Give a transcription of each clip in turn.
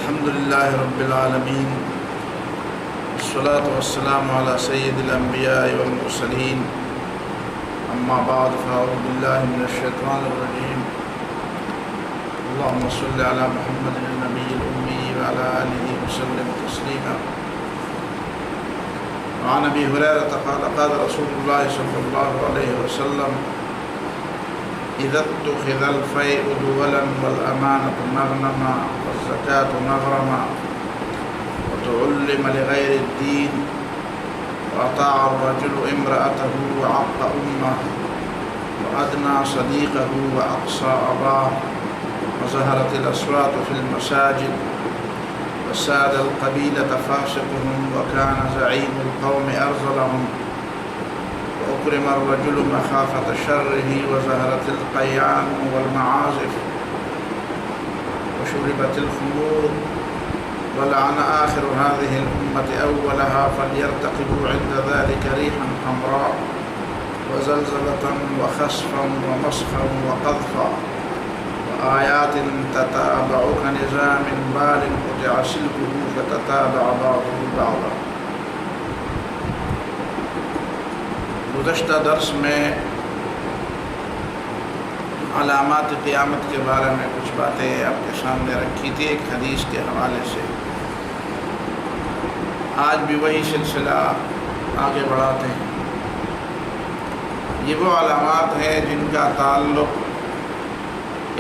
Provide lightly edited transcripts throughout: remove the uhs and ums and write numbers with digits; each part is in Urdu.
الحمد لله رب العالمين والصلاة والسلام على سيد الأنبياء والمرسلين أما بعد فأعوذ بالله من الشيطان الرجيم اللهم صل على محمد النبي الأمي وعلى آله وسلم تسليما وعن أبي هريرة قال رسول الله صلى الله عليه وسلم إذا اتخذ الفيء دولا والأمانة مغنما والزكاة مغرما وتعلم لغير الدين وأطاع الرجل امرأته وعق أمه وأدنى صديقه وأقصى أباه وظهرت الأصوات في المساجد وساد القبيلة فاسقهم وكان زعيم القوم أرذلهم وأكرم الرجل مخافة شره وظهرت القيان والمعازف وشربت الخمور ولعن آخر هذه الأمة أولها فليرتقبوا عند ذلك ريحا حمراء وزلزلة وخسفا ومسخا وقذفا وآيات تتابع كنظام بال قطع سلكه فتتابع بعضه بعضا. گزشتہ درس میں علامات قیامت کے بارے میں کچھ باتیں آپ کے سامنے رکھی تھی ایک حدیث کے حوالے سے. آج بھی وہی سلسلہ آگے بڑھاتے ہیں. یہ وہ علامات ہیں جن کا تعلق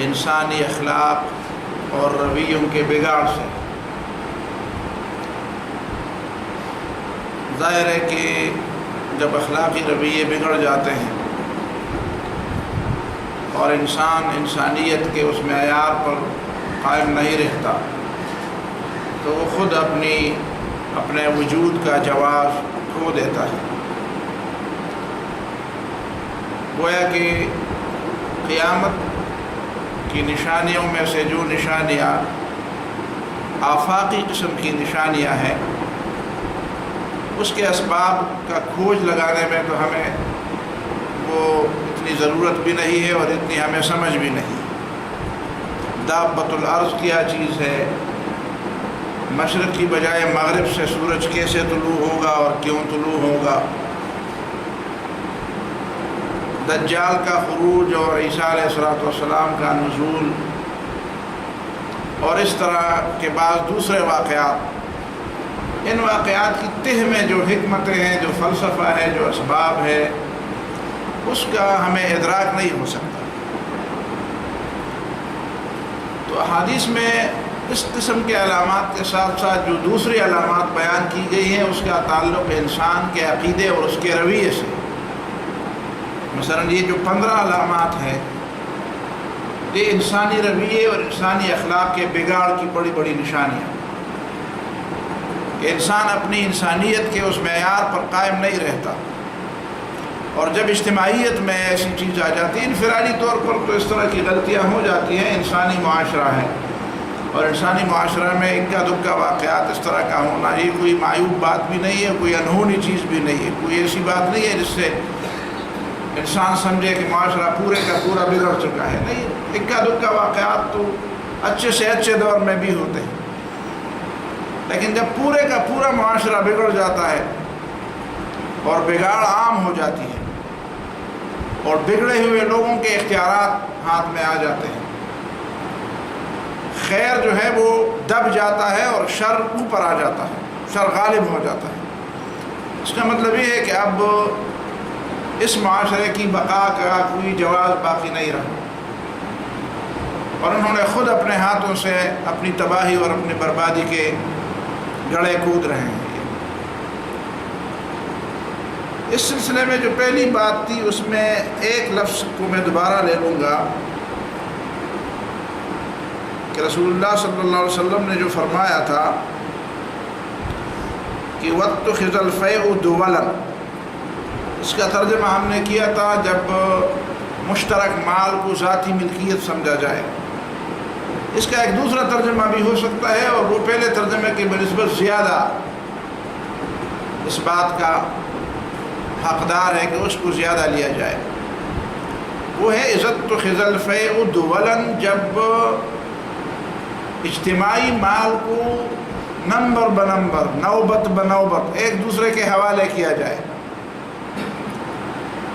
انسانی اخلاق اور رویوں کے بگاڑ سے. ظاہر ہے کہ جب اخلاقی رویے بگڑ جاتے ہیں اور انسان انسانیت کے اس معیار پر قائم نہیں رہتا تو وہ خود اپنے وجود کا جواز کھو دیتا ہے. گویا کہ قیامت کی نشانیوں میں سے جو نشانیاں آفاقی قسم کی نشانیاں ہیں اس کے اسباب کا کھوج لگانے میں تو ہمیں وہ اتنی ضرورت بھی نہیں ہے اور اتنی ہمیں سمجھ بھی نہیں. دابۃ الارض کیا چیز ہے، مشرق کی بجائے مغرب سے سورج کیسے طلوع ہوگا اور کیوں طلوع ہوگا، دجال کا خروج اور عیسیٰ علیہ السلام کا نزول اور اس طرح کے بعض دوسرے واقعات. ان واقعات کی تہ میں جو حکمتیں ہیں، جو فلسفہ ہے، جو اسباب ہے، اس کا ہمیں ادراک نہیں ہو سکتا. تو احادیث میں اس قسم کے علامات کے ساتھ ساتھ جو دوسری علامات بیان کی گئی ہیں اس کا تعلق انسان کے عقیدے اور اس کے رویے سے. مثلا یہ جو 15 علامات ہیں یہ انسانی رویے اور انسانی اخلاق کے بگاڑ کی بڑی بڑی نشانیاں کہ انسان اپنی انسانیت کے اس معیار پر قائم نہیں رہتا اور جب اجتماعیت میں ایسی چیز آ جاتی ہے، انفرادی طور پر تو اس طرح کی غلطیاں ہو جاتی ہیں. انسانی معاشرہ ہے اور انسانی معاشرہ میں اکا دکا واقعات اس طرح کا ہونا یہ کوئی معیوب بات بھی نہیں ہے، کوئی انہونی چیز بھی نہیں ہے، کوئی ایسی بات نہیں ہے جس سے انسان سمجھے کہ معاشرہ پورے کا پورا بگڑ چکا ہے. نہیں، اکا دکا واقعات تو اچھے سے اچھے دور میں بھی ہوتے ہیں، لیکن جب پورے کا پورا معاشرہ بگڑ جاتا ہے اور بگاڑ عام ہو جاتی ہے اور بگڑے ہوئے لوگوں کے اختیارات ہاتھ میں آ جاتے ہیں، خیر جو ہے وہ دب جاتا ہے اور شر اوپر آ جاتا ہے، شر غالب ہو جاتا ہے. اس کا مطلب یہ ہے کہ اب اس معاشرے کی بقا کا کوئی جواز باقی نہیں رہا اور انہوں نے خود اپنے ہاتھوں سے اپنی تباہی اور اپنی بربادی کے گڑھے کود رہے ہیں. اس سلسلے میں جو پہلی بات تھی اس میں ایک لفظ کو میں دوبارہ لے لوں گا کہ رسول اللہ صلی اللہ علیہ وسلم نے جو فرمایا تھا کہ وَاتَّخِذَ الْفَيْءُ دُوَلًا، اس کا ترجمہ ہم نے کیا تھا جب مشترک مال کو ذاتی ملکیت سمجھا جائے. اس کا ایک دوسرا ترجمہ بھی ہو سکتا ہے اور وہ پہلے ترجمے کی بنسبت زیادہ اس بات کا حقدار ہے کہ اس کو زیادہ لیا جائے. وہ ہے عزت تو خزل فیع دولاً، جب اجتماعی مال کو نمبر بنمبر، نوبت بنوبت ایک دوسرے کے حوالے کیا جائے۔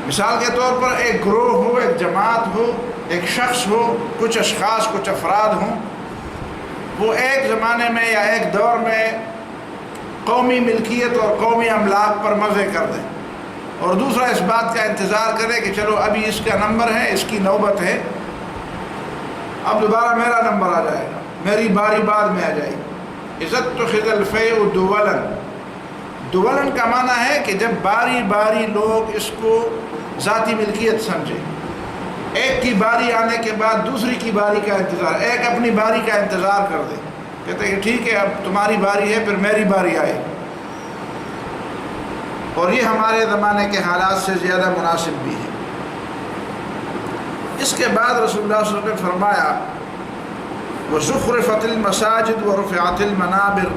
مثال کے طور پر ایک گروہ ہو، ایک جماعت ہو، ایک شخص ہو، کچھ اشخاص، کچھ افراد ہوں، وہ ایک زمانے میں یا ایک دور میں قومی ملکیت اور قومی املاک پر مزے کر دیں، اور دوسرا اس بات کا انتظار کرے کہ چلو ابھی اس کا نمبر ہے، اس کی نوبت ہے، اب دوبارہ میرا نمبر آ جائے گا، میری باری بعد میں آ جائے گی۔ عزت تو خز الفیء دولن، دولن کا معنی ہے کہ جب باری باری لوگ اس کو ذاتی ملکیت سمجھے، ایک کی باری آنے کے بعد دوسری کی باری کا انتظار، ایک اپنی باری کا انتظار کر دے، کہتے ہیں کہ ٹھیک ہے اب تمہاری باری ہے، پھر میری باری آئے، اور یہ ہمارے زمانے کے حالات سے زیادہ مناسب بھی ہے۔ اس کے بعد رسول اللہ صلی اللہ علیہ وسلم نے فرمایا وَزُخْرِفَتِ الْمَسَاجِدُ وَرُفِعَتِ الْمَنَابِرُ،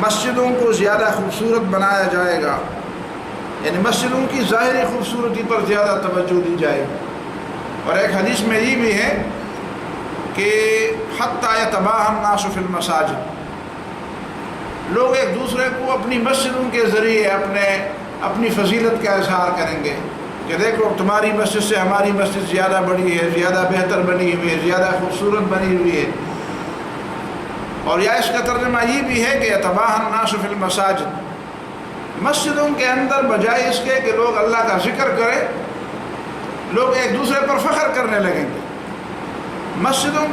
مسجدوں کو زیادہ خوبصورت بنایا جائے گا، یعنی مسجدوں کی ظاہری خوبصورتی پر زیادہ توجہ دی جائے گی۔ اور ایک حدیث میں یہ بھی ہے کہ حَتَّى يَتَبَاهَى النَّاسُ فِي الْمَسَاجِدِ، لوگ ایک دوسرے کو اپنی مسجدوں کے ذریعے اپنی فضیلت کا اظہار کریں گے کہ دیکھو تمہاری مسجد سے ہماری مسجد زیادہ بڑی ہے، زیادہ بہتر بنی ہوئی ہے، زیادہ خوبصورت بنی ہوئی ہے۔ اور یا اس کا ترجمہ یہ بھی ہے کہ يَتَبَاهَى النَّاسُ فِي الْمَسَاجِدِ، مسجدوں کے اندر بجائے اس کے کہ لوگ اللہ کا ذکر کریں، لوگ ایک دوسرے پر فخر کرنے لگیں گے۔ مسجدوں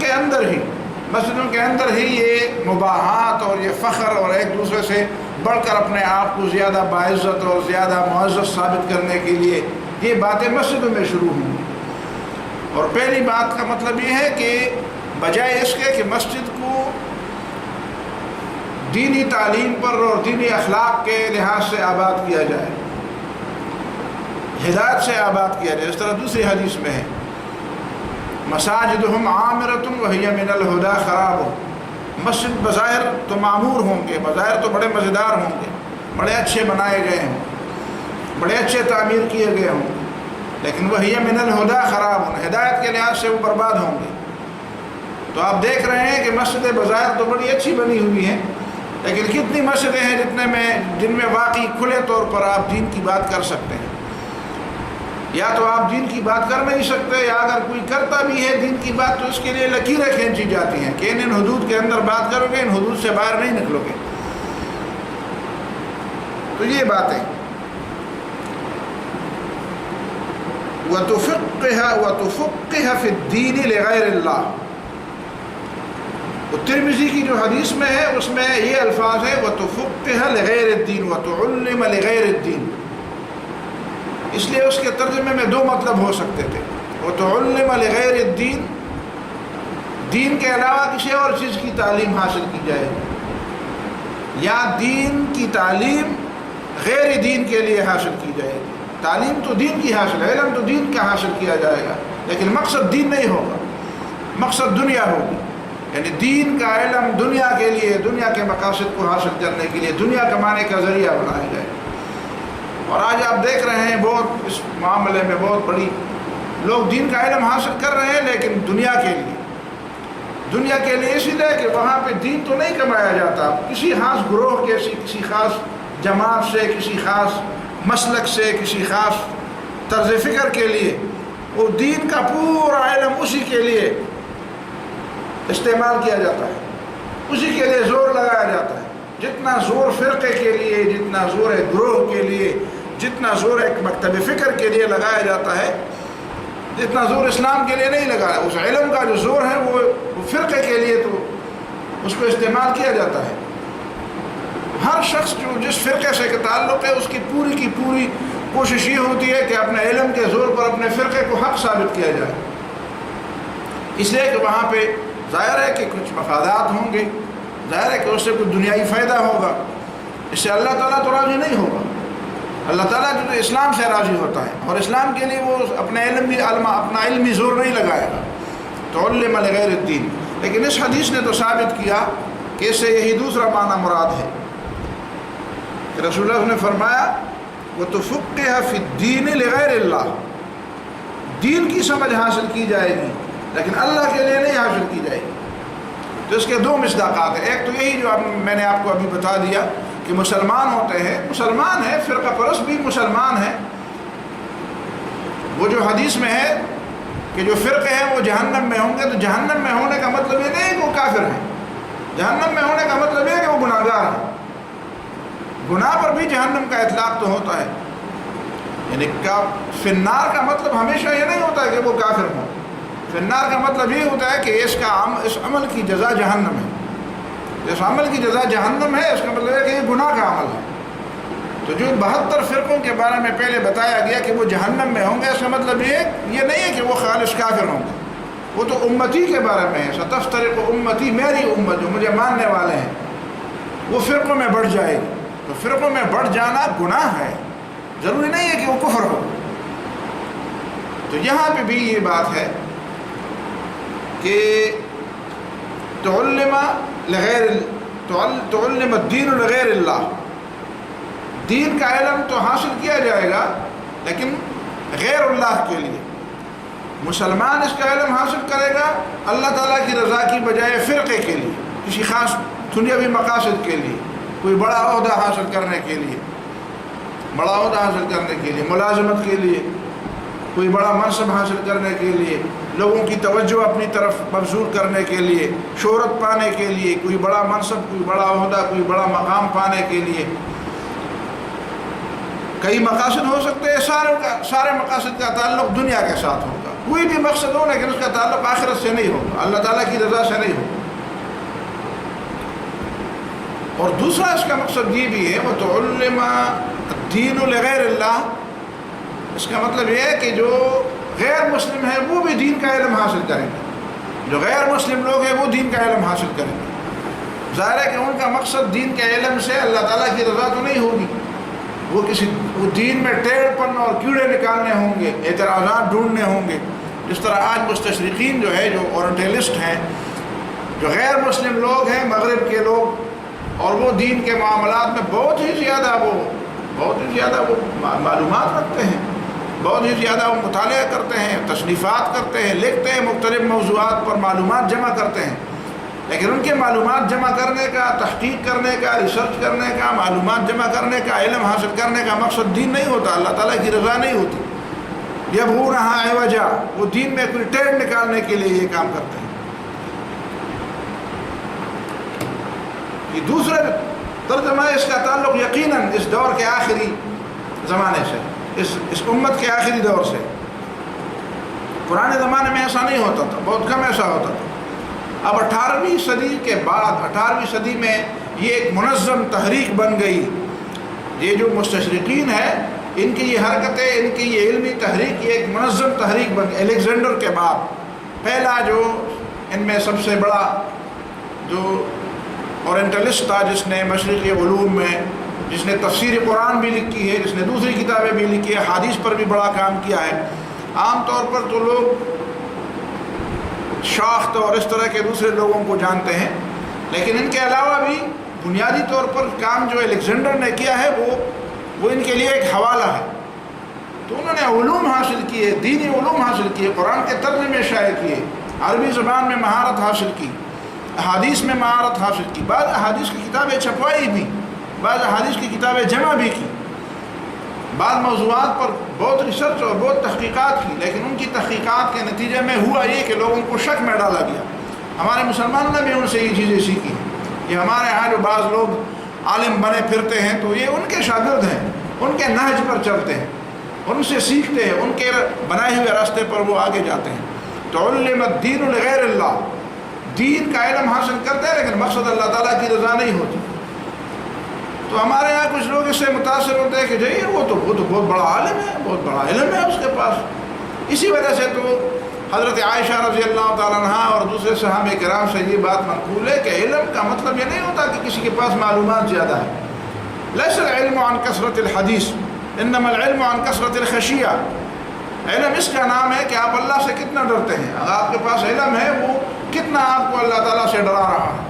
کے اندر ہی یہ مباحات اور یہ فخر اور ایک دوسرے سے بڑھ کر اپنے آپ کو زیادہ باعزت اور زیادہ معزز ثابت کرنے کے لیے یہ باتیں مسجدوں میں شروع ہوں۔ اور پہلی بات کا مطلب یہ ہے کہ بجائے اس کے کہ مسجد کو دینی تعلیم پر اور دینی اخلاق کے لحاظ سے آباد کیا جائے، ہدایت سے آباد کیا جائے، اس طرح دوسری حدیث میں ہے مساجدہم عامرۃ وہی من الہدی خراب، مسجد بظاہر تو معمور ہوں گے، بظاہر تو بڑے مزیدار ہوں گے، بڑے اچھے بنائے گئے ہوں، بڑے اچھے تعمیر کیے گئے ہوں، لیکن وہی من الہدی خراب، ہدایت کے لحاظ سے وہ برباد ہوں گے۔ تو آپ دیکھ رہے ہیں کہ مسجدیں بظاہر تو بڑی اچھی بنی ہوئی ہیں، لیکن کتنی مسجدیں ہیں جن میں واقعی کھلے طور پر آپ دین کی بات کر سکتے ہیں، یا تو آپ دین کی بات کر نہیں سکتے، یا اگر کوئی کرتا بھی ہے دین کی بات تو اس کے لیے لکیریں کھینچی جاتی ہیں کہ ان حدود کے اندر بات کرو گے، ان حدود سے باہر نہیں نکلو گے۔ تو یہ باتیں وَتُفُقِّهَ فِي الدِّينِ لِغَيْرِ اللَّهِ، ترمذی کی جو حدیث میں ہے اس میں یہ الفاظ ہے وَتُفُقِّهَ لِغَيْرِ الدِّينِ وَتُعُلِّمَ لِغَيْرِ الدِّينِ، اس لیے اس کے ترجمے میں دو مطلب ہو سکتے تھے، وَتُعُلِّمَ لِغَيْرِ الدِّينِ، دین کے علاوہ کسی اور چیز کی تعلیم حاصل کی جائے، یا دین کی تعلیم غیر دین کے لیے حاصل کی جائے گی۔ تعلیم تو دین کی حاصل ہے، علم تو دین کا حاصل کیا جائے گا، لیکن مقصد دین نہیں ہوگا، مقصد دنیا ہوگی، یعنی دین کا علم دنیا کے لیے، دنیا کے مقاصد کو حاصل کرنے کے لیے، دنیا کمانے کا ذریعہ بنایا جائے۔ اور آج آپ دیکھ رہے ہیں بہت اس معاملے میں بہت بڑی لوگ دین کا علم حاصل کر رہے ہیں، لیکن دنیا کے لیے اسی لیے کہ وہاں پہ دین تو نہیں کمایا جاتا، کسی خاص گروہ کے، کسی خاص جماعت سے، کسی خاص مسلک سے، کسی خاص طرز فکر کے لیے، وہ دین کا پورا علم اسی کے لیے استعمال کیا جاتا ہے، اسی کے لیے زور لگایا جاتا ہے۔ جتنا زور فرقے کے لیے، جتنا زور ایک گروہ کے لیے، جتنا زور ایک مکتب فکر کے لیے لگایا جاتا ہے، جتنا زور اسلام کے لیے نہیں لگایا۔ اس علم کا جو زور ہے وہ فرقے کے لیے تو اس کو استعمال کیا جاتا ہے۔ ہر شخص جو جس فرقے سے کے تعلق ہے اس کی پوری کوشش یہ ہوتی ہے کہ اپنے علم کے زور پر اپنے فرقے کو حق ثابت کیا جائے، اس لیے کہ وہاں پہ ظاہر ہے کہ کچھ مفادات ہوں گے، ظاہر ہے کہ اس سے کچھ دنیائی فائدہ ہوگا، اس سے اللہ تعالیٰ تو راضی نہیں ہوگا۔ اللہ تعالیٰ جو اسلام سے راضی ہوتا ہے، اور اسلام کے لیے وہ اپنا علمی زور نہیں لگائے گا، تو علم لغیر الدین۔ لیکن اس حدیث نے تو ثابت کیا کہ اس سے یہی دوسرا معنی مراد ہے کہ رسول اللہ نے فرمایا وَتُفُقِّهَ فِي الدِّينِ لِغَيْرِ اللَّهِ، دین کی سمجھ حاصل کی جائے گی لیکن اللہ کے لیے نہیں حاصل کی جائے گی۔ تو اس کے دو مصداقات ہیں. ایک تو یہی جو میں نے آپ کو ابھی بتا دیا کہ مسلمان ہوتے ہیں، مسلمان ہیں، فرقہ پرست بھی مسلمان ہیں. وہ جو حدیث میں ہے کہ جو فرقے ہیں وہ جہنم میں ہوں گے، تو جہنم میں ہونے کا مطلب یہ نہیں کہ وہ کافر ہیں. جہنم میں ہونے کا مطلب یہ ہے کہ وہ گناہ گار ہیں. گناہ پر بھی جہنم کا اطلاق تو ہوتا ہے. یعنی فی النار کا مطلب ہمیشہ یہ نہیں ہوتا ہے کہ وہ کافر ہوں. فی النار کا مطلب یہ ہوتا ہے کہ اس عمل کی جزا جہنم ہے. اس عمل کی جزا جہنم ہے، اس کا مطلب ہے کہ یہ گناہ کا عمل ہے. تو جو 72 فرقوں کے بارے میں پہلے بتایا گیا کہ وہ جہنم میں ہوں گے، اس کا مطلب یہ نہیں ہے کہ وہ خالص کافر ہوں گے. وہ تو امتی کے بارے میں ہے. ستفترق امتی، میری امت جو مجھے ماننے والے ہیں وہ فرقوں میں بڑھ جائے گی. تو فرقوں میں بڑھ جانا گناہ ہے، ضروری نہیں ہے کہ وہ کفر ہو. تو یہاں پہ بھی یہ بات ہے کہ تعلم الدین لغیر اللہ، دین کا علم تو حاصل کیا جائے گا لیکن غیر اللہ کے لیے. مسلمان اس کا علم حاصل کرے گا اللہ تعالیٰ کی رضا کی بجائے فرقے کے لیے، کسی خاص دنیاوی مقاصد کے لیے، کوئی بڑا عہدہ حاصل کرنے کے لیے، بڑا عہدہ حاصل کرنے کے لیے، ملازمت کے لیے، کوئی بڑا منصب حاصل کرنے کے لیے، لوگوں کی توجہ اپنی طرف مبذول کرنے کے لیے، شہرت پانے کے لیے، کوئی بڑا منصب، کوئی بڑا عہدہ، کوئی بڑا مقام پانے کے لیے. کئی مقاصد ہو سکتے ہیں، سارے مقاصد کا تعلق دنیا کے ساتھ ہوگا. کوئی بھی مقصد ہو لیکن اس کا تعلق آخرت سے نہیں ہوگا، اللہ تعالیٰ کی رضا سے نہیں ہوگا. اور دوسرا اس کا مقصد یہ بھی ہے وَتُعَلِّمَ الدِّينُ لِغَيْرِ اللَّهِ. اس کا مطلب یہ ہے کہ جو غیر مسلم ہیں وہ بھی دین کا علم حاصل کریں گے. جو غیر مسلم لوگ ہیں وہ دین کا علم حاصل کریں گے. ظاہر ہے کہ ان کا مقصد دین کے علم سے اللہ تعالیٰ کی رضا تو نہیں ہوگی. وہ دین میں ٹیڑھ پن اور کیڑے نکالنے ہوں گے، اعتراضات ڈھونڈنے ہوں گے. جس طرح آج مستشرقین جو ہے، جو اورنٹلسٹ ہیں، جو غیر مسلم لوگ ہیں، مغرب کے لوگ، اور وہ دین کے معاملات میں بہت ہی زیادہ وہ معلومات رکھتے ہیں، بہت ہی زیادہ وہ مطالعہ کرتے ہیں، تصنیفات کرتے ہیں، لکھتے ہیں، مختلف موضوعات پر معلومات جمع کرتے ہیں. لیکن ان کے معلومات جمع کرنے کا، تحقیق کرنے کا، ریسرچ کرنے کا، معلومات جمع کرنے کا، علم حاصل کرنے کا مقصد دین نہیں ہوتا، اللہ تعالیٰ کی رضا نہیں ہوتی. یبغونہا عوجا، وہ دین میں کوئی ٹیڑھ نکالنے کے لیے یہ کام کرتے ہیں. یہ دوسرے ترجمہ اس کا تعلق یقیناً اس دور کے آخری زمانے سے، اس امت کے آخری دور سے. پرانے زمانے میں ایسا نہیں ہوتا تھا، بہت کم ایسا ہوتا تھا. اب 18ویں صدی کے بعد، 18ویں صدی میں یہ ایک منظم تحریک بن گئی. یہ جو مستشرقین ہیں، ان کی یہ حرکتیں، ان کی یہ علمی تحریک، یہ ایک منظم تحریک بن گئی. الیگزینڈر کے بعد پہلا جو ان میں سب سے بڑا جو اورینٹلسٹ تھا، جس نے مشرقی علوم میں، جس نے تفسیر قرآن بھی لکھی ہے، جس نے دوسری کتابیں بھی لکھی ہے، حدیث پر بھی بڑا کام کیا ہے. عام طور پر تو لوگ شاخت اور اس طرح کے دوسرے لوگوں کو جانتے ہیں، لیکن ان کے علاوہ بھی بنیادی طور پر کام جو الیگزینڈر نے کیا ہے وہ ان کے لیے ایک حوالہ ہے. تو انہوں نے علوم حاصل کیے، دینی علوم حاصل کیے، قرآن کے ترجمے شائع کیے، عربی زبان میں مہارت حاصل کی، احادیث میں مہارت حاصل کی، بعض احادیث کی کتابیں چھپوائی بھی، بعض احادیث کی کتابیں جمع بھی کی، بعض موضوعات پر بہت ریسرچ اور بہت تحقیقات کی. لیکن ان کی تحقیقات کے نتیجے میں ہوا یہ کہ لوگوں کو شک میں ڈالا گیا. ہمارے مسلمانوں نے بھی ان سے یہ چیزیں سیکھی. یہ ہمارے ہاں جو بعض لوگ عالم بنے پھرتے ہیں تو یہ ان کے شاگرد ہیں، ان کے نہج پر چلتے ہیں، ان سے سیکھتے ہیں، ان کے بنائے ہوئے راستے پر وہ آگے جاتے ہیں. تعلم الدین لغیر اللہ، دین کا علم حاصل کرتے ہیں لیکن مقصد اللہ تعالیٰ کی رضا نہیں ہوتی. تو ہمارے یہاں کچھ لوگ اس سے متاثر ہوتے ہیں کہ جی وہ تو بہت بڑا عالم ہے، بہت بڑا علم ہے اس کے پاس. اسی وجہ سے تو حضرت عائشہ رضی اللہ تعالیٰ عنہا اور دوسرے صحابہ کرام سے یہ بات منقول ہے کہ علم کا مطلب یہ نہیں ہوتا کہ کسی کے پاس معلومات زیادہ ہے. لیس العلم عن کثرت الحدیث انما العلم عن کثرت الخشیہ. علم اس کا نام ہے کہ آپ اللہ سے کتنا ڈرتے ہیں. اگر آپ کے پاس علم ہے وہ کتنا آپ کو اللہ تعالیٰ سے ڈرا رہا ہے،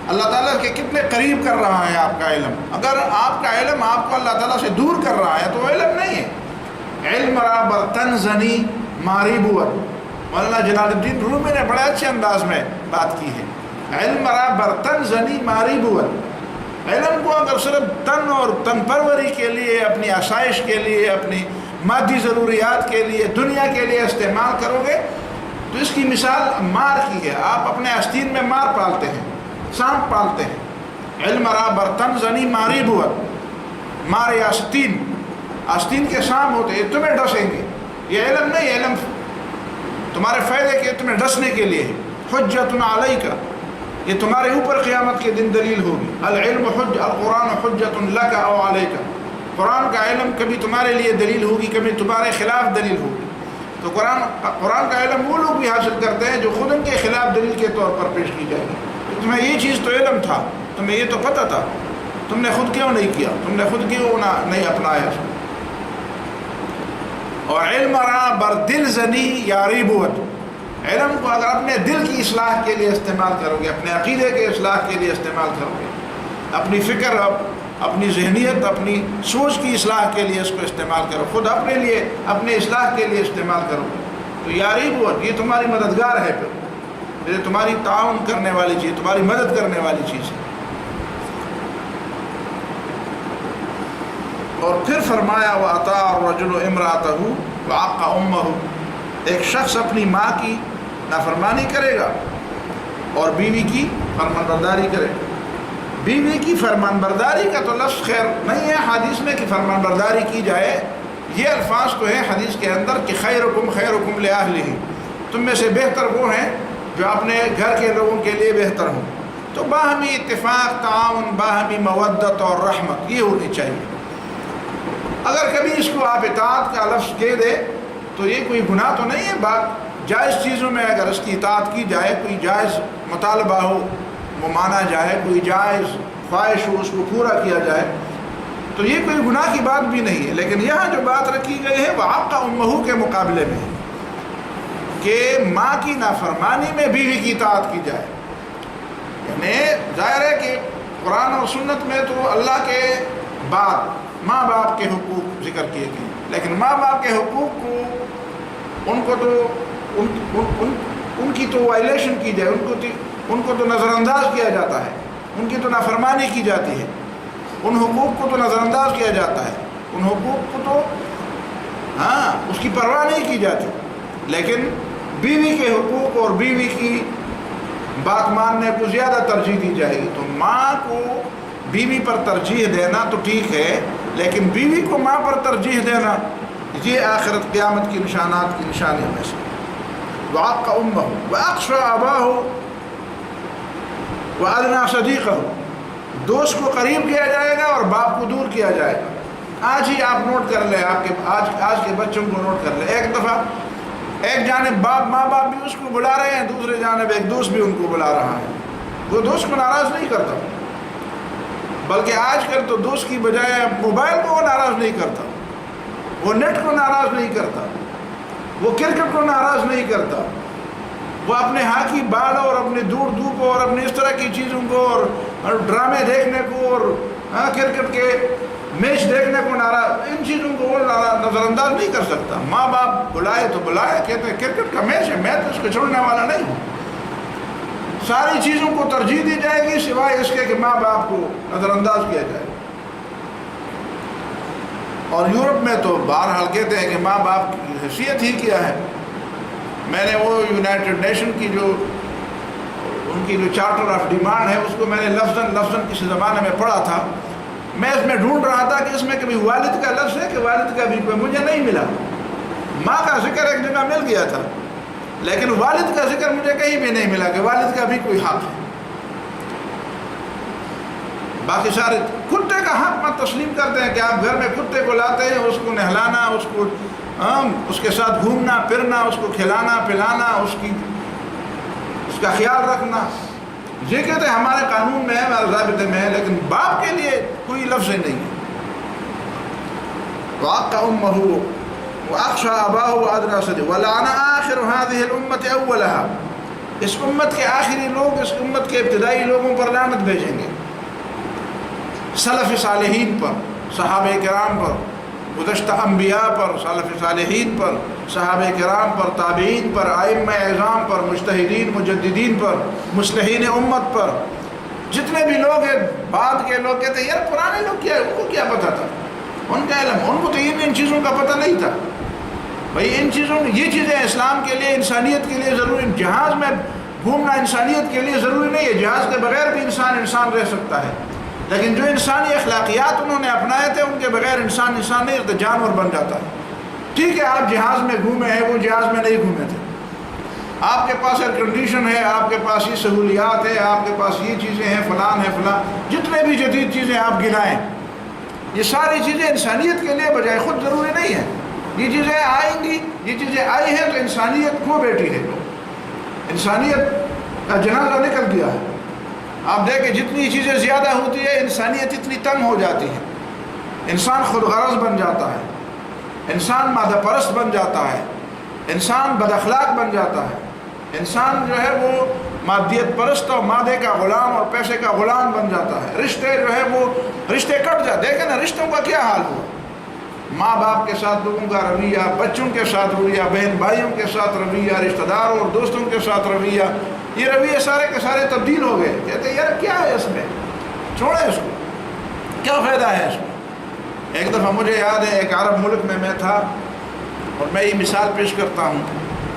اللہ تعالیٰ کے کتنے قریب کر رہا ہے آپ کا علم. اگر آپ کا علم آپ کو اللہ تعالیٰ سے دور کر رہا ہے تو علم نہیں ہے. علم را برتن زنی ماری بور، مولانا جلال الدین رومی نے بڑے اچھے انداز میں بات کی ہے. علم را برتن زنی ماری بود، علم کو اگر صرف تن اور تن پروری کے لیے، اپنی آسائش کے لیے، اپنی مادی ضروریات کے لیے، دنیا کے لیے استعمال کرو گے تو اس کی مثال مار کی ہے. آپ اپنے آستین میں مار پالتے ہیں، سانپ پالتے ہیں. علم را برتن زنی ماری بود، مار آستین، آستین کے سانپ ہوتے ہیں، تمہیں ڈسیں گے. یہ علم نہیں، علم تمہارے فائدے کے، تمہیں ڈسنے کے لیے ہے. حجت علیک، یہ تمہارے اوپر قیامت کے دن دلیل ہوگی. العلم القرآن حجت لک او علیک، قرآن کا علم کبھی تمہارے لیے دلیل ہوگی، کبھی تمہارے خلاف دلیل ہوگی. تو قرآن کا علم وہ لوگ بھی حاصل کرتے ہیں جو خود ان کے خلاف دلیل کے طور پر پیش کی جائے گی. تمہیں یہ چیز تو علم تھا، تمہیں یہ تو پتہ تھا، تم نے خود کیوں نہیں کیا، تم نے خود کیوں نہیں اپنایا. اور علم را بر دل زنی یاری بود، علم کو اگر اپنے دل کی اصلاح کے لیے استعمال کرو گے، اپنے عقیدے کے اصلاح کے لیے استعمال کرو گے، اپنی فکر، اپنی ذہنیت، اپنی سوچ کی اصلاح کے لیے اس کو استعمال کرو، خود اپنے لیے، اپنے اصلاح کے لیے استعمال کرو گے تو یاری بود، یہ تمہاری مددگار ہے. پھر یہ تمہاری تعاون کرنے والی چیز، تمہاری مدد کرنے والی چیز ہے. اور پھر فرمایا وَأَطَاعَ الرَّجُلُ امْرَأَتَهُ وَعَقَّ أُمَّهُ، ایک شخص اپنی ماں کی نافرمانی کرے گا اور بیوی کی فرمان برداری کرے گا. بیوی کی فرمان برداری کا تو لفظ خیر نہیں ہے حدیث میں کہ فرمان برداری کی جائے، یہ الفاظ تو ہے حدیث کے اندر کہ خیرکم خیرکم لأہلہ، تم میں سے بہتر وہ ہیں جو اپنے گھر کے لوگوں کے لیے بہتر ہوں. تو باہمی اتفاق، تعاون، باہمی مودت اور رحمت یہ ہونی چاہیے. اگر کبھی اس کو آپ اطاعت کا لفظ کہہ دے تو یہ کوئی گناہ تو نہیں ہے. بات جائز چیزوں میں اگر اس کی اطاعت کی جائے، کوئی جائز مطالبہ ہو وہ مانا جائے، کوئی جائز خواہش ہو اس کو پورا کیا جائے تو یہ کوئی گناہ کی بات بھی نہیں ہے. لیکن یہاں جو بات رکھی گئی ہے وَعَقَّ أُمَّهُ کے مقابلے میں کہ ماں کی نافرمانی میں بیوی کی اطاعت کی جائے. یعنی ظاہر ہے کہ قرآن اور سنت میں تو اللہ کے بعد ماں باپ کے حقوق ذکر کیے گئے، لیکن ماں باپ کے حقوق کو ان کی تو وائلیشن کی جائے، ان کو تو نظر انداز کیا جاتا ہے، ان کی تو نافرمانی کی جاتی ہے، ان حقوق کو تو نظر انداز کیا جاتا ہے، ان حقوق کو تو اس کی پرواہ نہیں کی جاتی. لیکن بیوی کے حقوق اور بیوی کی بات ماننے کو زیادہ ترجیح دی جائے گی. تو ماں کو بیوی پر ترجیح دینا تو ٹھیک ہے، لیکن بیوی کو ماں پر ترجیح دینا یہ آخرت قیامت کی نشانات کی نشانیوں میں سے. وَعَقَّ أُمَّهُ وَأَقْصَى أَبَاهُ وَأَدْنَىٰ صَدِيقَهُ، دوست کو قریب کیا جائے گا اور باپ کو دور کیا جائے گا. آج ہی آپ نوٹ کر لیں، آج کے بچوں کو نوٹ کر لیں. ایک دفعہ ایک جانب ماں باپ بھی اس کو بلا رہے ہیں، دوسرے جانب ایک دوست بھی ان کو بلا رہا ہے. وہ دوست کو ناراض نہیں کرتا، بلکہ آج کل تو دوست کی بجائے موبائل کو وہ ناراض نہیں کرتا، وہ نیٹ کو ناراض نہیں کرتا، وہ کرکٹ کو ناراض نہیں کرتا، وہ اپنے ہاکی بال اور اپنے دور کو اور اپنے اس طرح کی چیزوں کو اور ڈرامے دیکھنے کو اور کرکٹ کے میچ دیکھنے کو ناراض، ان چیزوں کو وہ نظر انداز نہیں کر سکتا. ماں باپ بلائے تو بلائے، کہتے ہیں کرکٹ کا میچ ہے، میں تو اس کو چھوڑنے والا نہیں ہوں. ساری چیزوں کو ترجیح دی جائے گی سوائے اس کے کہ ماں باپ کو نظر انداز کیا جائے. اور یورپ میں تو بہرحال کہتے ہیں کہ ماں باپ کی حیثیت ہی کیا ہے. میں نے وہ یونائٹڈ نیشن کی جو ان کی جو چارٹر آف ڈیمانڈ ہے اس کو میں نے لفظاً کسی زمانے میں پڑھا تھا. میں اس میں ڈھونڈ رہا تھا کہ اس میں کبھی والد کا لفظ ہے کہ والد کا بھی کوئی مجھے نہیں ملا. ماں کا ذکر ایک جگہ مل گیا تھا لیکن والد کا ذکر مجھے کہیں بھی نہیں ملا کہ والد کا بھی کوئی حق ہے. باقی سارے کتے کا حق مت تسلیم کرتے ہیں کہ آپ گھر میں کتے کو لاتے ہیں، اس کو نہلانا، اس کے ساتھ گھومنا پھرنا، اس کو کھلانا پلانا، اس کا خیال رکھنا، یہ کہتے ہیں ہمارے قانون میں ہے، ہمارے ضابطے میں ہے، لیکن باپ کے لیے کوئی لفظ ہی نہیں ہے. وَعَقَّ أُمَّهُ وَأَقْصَى أَبَاهُ وَأَدْنَىٰ صَدِيقَهُ وَلَعَنَ آخِرُ هَٰذِهِ الْأُمَّةِ أَوَّلَهَا، اس امت کے آخری لوگ اس امت کے ابتدائی لوگوں پر لعنت بھیجیں گے. سلف صالحین پر، صحابہ کرام پر، گزشتہ انبیاء پر، سلف صالحین پر، صحابہ کرام پر، تابعین پر، ائمہ اعظام پر، مجتہدین مجددین پر، مصلحین امت پر، جتنے بھی لوگ ہیں بعد کے لوگ کہتے ہیں یار پرانے لوگ کیا ان کو کیا پتہ تھا، ان کا علم، ان کو تو ان چیزوں کا پتہ نہیں تھا۔ بھائی ان چیزوں یہ چیزیں اسلام کے لیے، انسانیت کے لیے ضروری، جہاز میں گھومنا انسانیت کے لیے ضروری نہیں ہے، جہاز کے بغیر بھی انسان رہ سکتا ہے، لیکن جو انسانی اخلاقیات انہوں نے اپنائے تھے ان کے بغیر انسان نہیں رہتا، جانور بن جاتا ہے۔ ٹھیک ہے آپ جہاز میں گھومے ہیں، وہ جہاز میں نہیں گھومے تھے، آپ کے پاس ایئر کنڈیشن ہے، آپ کے پاس یہ سہولیات ہے، آپ کے پاس یہ چیزیں ہیں، فلان ہے فلان، جتنے بھی جدید چیزیں آپ گنائیں، یہ ساری چیزیں انسانیت کے لیے بجائے خود ضروری نہیں ہے۔ یہ چیزیں آئیں گی، یہ چیزیں آئی ہیں تو انسانیت کھو بیٹھی ہے، انسانیت کا جنازہ نکل گیا ہے۔ آپ دیکھیں جتنی چیزیں زیادہ ہوتی ہے انسانیت اتنی تنگ ہو جاتی ہے، انسان خود غرض بن جاتا ہے، انسان مادہ پرست بن جاتا ہے، انسان بد اخلاق بن جاتا ہے، انسان جو ہے وہ مادیت پرست اور مادے کا غلام اور پیسے کا غلام بن جاتا ہے، رشتے جو ہے وہ رشتے کٹ جاتے۔ دیکھیں نا رشتوں کا کیا حال ہوا، ماں باپ کے ساتھ لوگوں کا رویہ، بچوں کے ساتھ رویہ، بہن بھائیوں کے ساتھ رویہ، رشتہ داروں اور دوستوں کے ساتھ رویہ، یہ رویے سارے کے سارے تبدیل ہو گئے۔ کہتے ہیں یار کیا ہے اس میں، چھوڑیں اس کو، کیا فائدہ ہے اس میں۔ ایک دفعہ مجھے یاد ہے ایک عرب ملک میں تھا، اور میں یہ مثال پیش کرتا ہوں،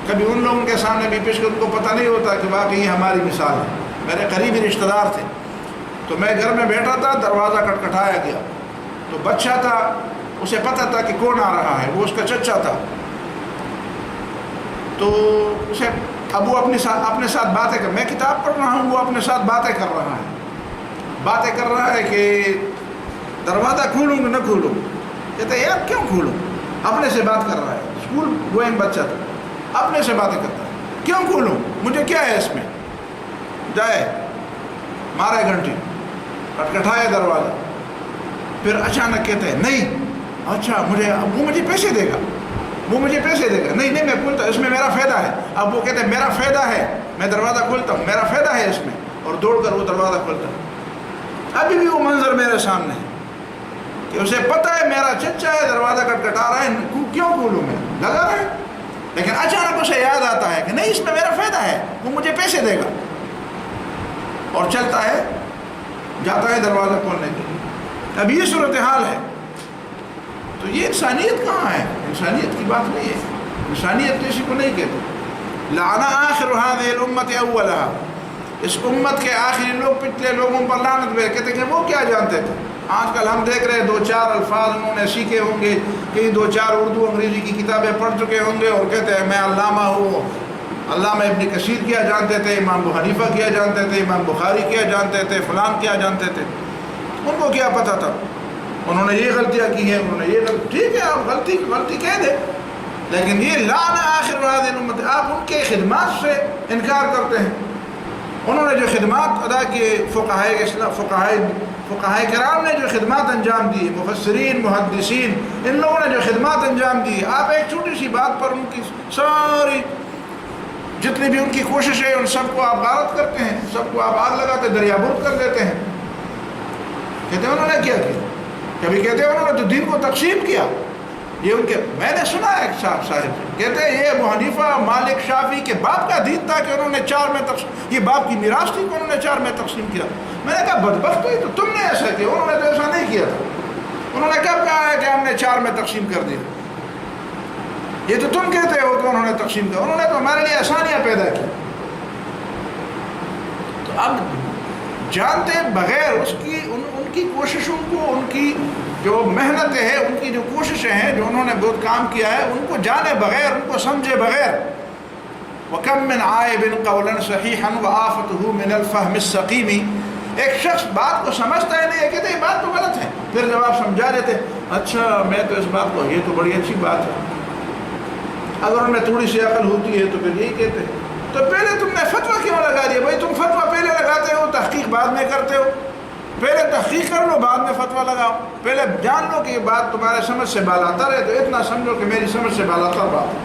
کبھی ان لوگوں کے سامنے بھی پیش کر، ان کو پتہ نہیں ہوتا کہ واقعی یہ ہماری مثال ہے۔ میرے قریبی رشتہ دار تھے، تو میں گھر میں بیٹھا تھا، دروازہ کھٹکھٹایا گیا، تو بچہ تھا، اسے پتہ تھا کہ کون آ رہا ہے، وہ اس کا چچا تھا، تو اسے ابو اپنے ساتھ باتیں کر، میں کتاب پڑھ رہا ہوں، وہ اپنے ساتھ باتیں کر رہا ہے کہ دروازہ کھولوں کہ نہ کھولوں۔ کہتے ہیں یار کیوں کھولوں، اپنے سے بات کر رہا ہے، اسکول گوئنگ بچہ تھا، اپنے سے باتیں کرتا ہے، کیوں کھولوں، مجھے کیا ہے اس میں، جائے مارے گھنٹی، کھٹکھٹائے دروازہ، پھر اچانک کہتے ہیں نہیں اچھا وہ مجھے پیسے دے گا، نہیں میں کھولتا، اس میں میرا فائدہ ہے۔ اب وہ کہتے ہیں میرا فائدہ ہے، میں دروازہ کھولتا ہوں، میرا فائدہ ہے اس میں، اور دوڑ کر وہ دروازہ کھولتا ہے۔ ابھی بھی وہ منظر میرے سامنے ہے کہ اسے پتہ ہے میرا چچا ہے، دروازہ کھٹکھٹا رہا ہے، کیوں کھولوں میں، لگا رہے، لیکن اچانک اسے یاد آتا ہے کہ نہیں اس میں میرا فائدہ ہے، وہ مجھے پیسے دے گا، اور چلتا ہے، جاتا ہے دروازہ کھولنے کے لیے۔ اب یہ صورتحال ہے، تو یہ انسانیت کہاں ہے؟ انسانیت کی بات نہیں ہے، انسانیت کسی کو نہیں کہتے۔ لعن آخر هذه الامة اولها، اس امت کے آخری لوگ پچھلے لوگوں پر لعنت بھیج، کہتے کہ وہ کیا جانتے تھے۔ آج کل ہم دیکھ رہے ہیں 2-4 الفاظ انہوں نے سیکھے ہوں گے، کہیں 2-4 اردو انگریزی کی کتابیں پڑھ چکے ہوں گے، اور کہتے ہیں میں علامہ ہوں، علامہ ابن کثیر کیا جانتے تھے، امام ابو حنیفہ کیا جانتے تھے، امام بخاری کیا جانتے تھے، فلان کیا جانتے تھے، ان کو کیا پتہ تھا، انہوں نے یہ غلطیاں کی ہیں، انہوں نے یہ ٹھیک ہے آپ غلطی کہہ دیں، لیکن یہ لعن آخر هذه الامة، آپ ان کے خدمات سے انکار کرتے ہیں۔ انہوں نے جو خدمات ادا کیے، فقہائے کرام نے جو خدمات انجام دی، مفسرین محدثین، ان لوگوں نے جو خدمات انجام دی، آپ ایک چھوٹی سی بات پر ان کی ساری جتنی بھی ان کی کوشش ہے ان سب کو آپ غارت کرتے ہیں، سب کو آپ آگ لگاتے دریا برد کر دیتے ہیں۔ کہتے ہیں انہوں نے کیا کیا، کبھی کہتے ہیں انہوں نے تو دین کو تقسیم کیا، یہ ان کے، میں نے سنا ہے ایک صاحب کہتے ہیں یہ ابو حنیفہ مالک شافعی کے باپ کا دین تھا کہ انہوں نے 4 میں تقسیم، یہ باپ کی میراث تھی کہ انہوں نے 4 میں تقسیم کیا۔ میں نے کہا بدبخت ہوئی، تو تم نے ایسا کیا، انہوں نے تو ایسا نہیں کیا تھا، انہوں نے کب کہا ہے کہ ہم نے 4 میں تقسیم کر دیا، یہ تو تم کہتے ہو کہ انہوں نے تقسیم کیا، انہوں نے تو ہمارے لیے آسانیاں پیدا کی۔ تو اب جانتے بغیر اس کی ان کی کوششوں کو، ان کی جو محنتیں ہیں، ان کی جو کوششیں ہیں، جو انہوں نے بہت کام کیا ہے، ان کو جانے بغیر، ان کو سمجھے بغیر، وَكَمْ مِنْ عَائِبٍ قَوْلًا صَحِيحًا وَآفَتُهُ مِنَ الْفَهْمِ السَّقِيمِ، ایک شخص بات کو سمجھتا ہے نہیں ہے، کہتے یہ بات تو غلط ہے، پھر جب آپ سمجھا دیتے اچھا میں تو اس بات کو، یہ تو بڑی اچھی بات ہے، اگر ان میں تھوڑی سی عقل ہوتی ہے تو پھر یہی کہتے ہیں، تو پہلے تم نے فتویٰ کیوں لگا دیا؟ بھائی تم فتویٰ پہلے لگاتے ہو، تحقیق بعد میں کرتے ہو، پہلے تحقیق کر لو بعد میں فتویٰ لگاؤ، پہلے جان لو کہ یہ بات تمہارے سمجھ سے بالاتر ہے، تو اتنا سمجھو کہ میری سمجھ سے بالاتر بات ہے،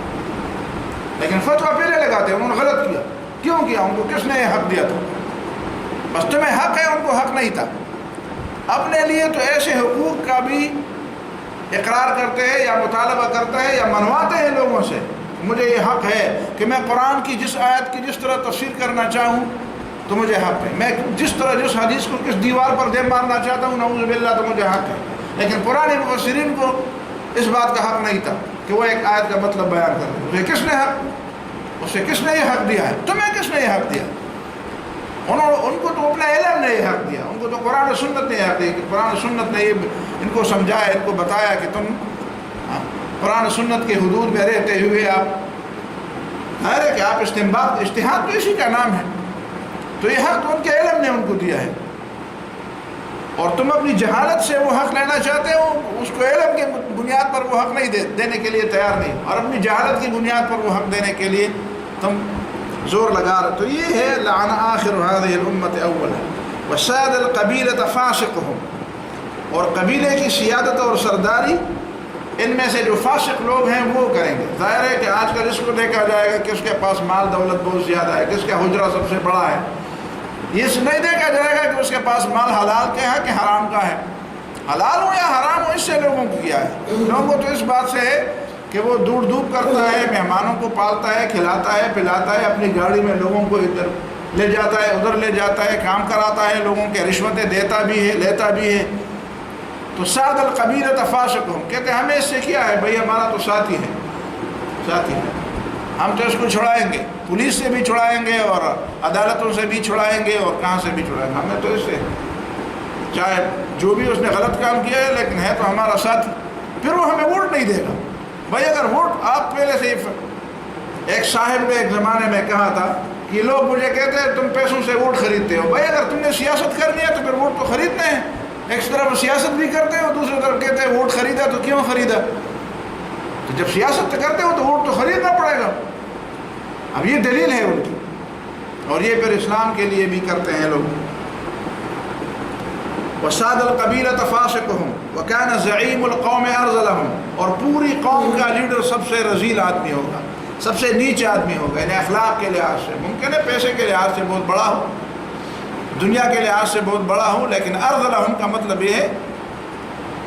لیکن فتویٰ پہلے لگاتے ہیں، انہوں نے غلط کیا، کیوں کیا، ان کو کس نے یہ حق دیا تھا؟ بس تمہیں حق ہے، ان کو حق نہیں تھا۔ اپنے لیے تو ایسے حقوق کا بھی اقرار کرتے ہیں یا مطالبہ کرتے ہیں یا منواتے ہیں لوگوں سے، مجھے یہ حق ہے کہ میں قرآن کی جس آیت کی جس طرح تفسیر کرنا چاہوں تو مجھے حق ہے، میں جس طرح جس حدیث کو کس دیوار پر دے مارنا چاہتا ہوں نعوذ باللہ تو مجھے حق ہے. لیکن پرانے مفسرین کو اس بات کا حق نہیں تھا کہ وہ ایک آیت کا مطلب بیان کر دیں. اسے کس نے حق، اسے کس نے یہ حق دیا ہے؟ تمہیں کس نے یہ حق دیا؟ ان کو تو اپنا علم نے یہ حق دیا، ان کو تو قرآن و سنت نے یہ حق دیا کہ قرآن و سنت نے یہ ان کو سمجھایا، ان کو بتایا کہ تم قرآن و سنت کے حدود میں رہتے ہوئے آپ ظاہر ہے کہ آپ استنباط، اجتہاد تو اسی کا نام ہے، تو یہ حق تو ان کے علم نے ان کو دیا ہے، اور تم اپنی جہالت سے وہ حق لینا چاہتے ہو، اس کو علم کی بنیاد پر وہ حق نہیں دینے کے لیے تیار نہیں، اور اپنی جہالت کی بنیاد پر وہ حق دینے کے لیے تم زور لگا رہے. تو یہ ہے لعن آخر هذه الامة اولها وساد القبیلة فاسقهم، اور قبیلے کی سیادت اور سرداری ان میں سے جو فاسق لوگ ہیں وہ کریں گے. ظاہر ہے کہ آج کل اس کو دیکھا جائے گا کہ اس کے پاس مال دولت بہت زیادہ ہے، کس کا حجرہ سب سے بڑا ہے، یہ نہیں دیکھا جائے گا کہ اس کے پاس مال حلال کا ہے کہ حرام کا ہے، حلال ہو یا حرام ہو اس سے لوگوں کو کیا ہے. لوگوں کو تو اس بات سے ہے کہ وہ دور دھوپ کرتا ہے، مہمانوں کو پالتا ہے، کھلاتا ہے، پلاتا ہے، اپنی گاڑی میں لوگوں کو ادھر لے جاتا ہے ادھر لے جاتا ہے، کام کراتا ہے لوگوں کے، رشوتیں دیتا بھی ہے لیتا بھی ہے. تو ساد القبیلۃ فاسقہم، کہتے ہیں ہمیں اس سے کیا ہے بھائی، ہمارا تو ساتھی ہے، ساتھی ہے، ہم تو اس کو چھڑائیں گے، پولیس سے بھی چھڑائیں گے اور عدالتوں سے بھی چھڑائیں گے اور کہاں سے بھی چھڑائیں گے، ہمیں تو اس سے چاہے جو بھی اس نے غلط کام کیا ہے لیکن ہے تو ہمارا ساتھی. پھر وہ ہمیں ووٹ نہیں دے گا. بھائی اگر ووٹ آپ پہلے سے ایک صاحب نے ایک زمانے میں کہا تھا کہ لوگ مجھے کہتے ہیں تم پیسوں سے ووٹ خریدتے ہو. بھائی اگر تم نے سیاست کرنی ہے تو پھر ووٹ تو خریدنے ہیں. ایک طرف سیاست بھی کرتے ہو، دوسری طرف کہتے ہیں ووٹ خریدا تو کیوں خریدا؟ تو جب سیاست کرتے ہو تو ووٹ تو خریدنا پڑے گا. اب یہ دلیل ہے ان کی، اور یہ پھر اسلام کے لیے بھی کرتے ہیں لوگ. وساد القبیلۃ فاسقہم وکان زعیم القوم ارذلہم، اور پوری قوم کا لیڈر سب سے رذیل آدمی ہوگا، سب سے نیچ آدمی ہوگا. یعنی اخلاق کے لحاظ سے ممکن ہے پیسے کے لحاظ سے بہت بڑا ہو، دنیا کے لحاظ سے بہت بڑا ہو، لیکن ارذلہم کا مطلب یہ ہے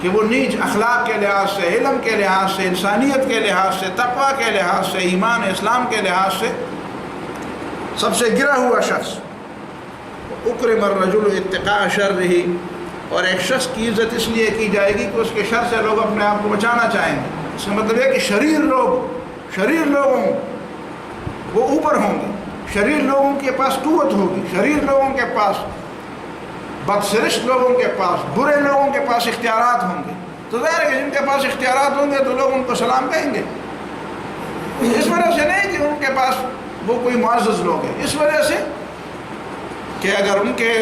کہ وہ نیچ اخلاق کے لحاظ سے، علم کے لحاظ سے، انسانیت کے لحاظ سے، تقویٰ کے لحاظ سے، ایمان اسلام کے لحاظ سے سب سے گرا ہوا شخص. اکرم الرجل اتقاء شرہ، اور ایک شخص کی عزت اس لیے کی جائے گی کہ اس کے شر سے لوگ اپنے آپ کو بچانا چاہیں گے. اس کا مطلب ہے کہ شریر لوگوں وہ اوپر ہوں گے، شریر لوگوں کے پاس قوت ہوگی، شریر لوگوں کے پاس، بدسرشت لوگوں کے پاس، برے لوگوں کے پاس اختیارات ہوں گے. تو ظاہر ہے کہ جن کے پاس اختیارات ہوں گے تو لوگ ان کو سلام کہیں گے. اس وجہ سے نہیں کہ ان کے پاس وہ کوئی معزز لوگ ہیں، اس وجہ سے کہ اگر ان کے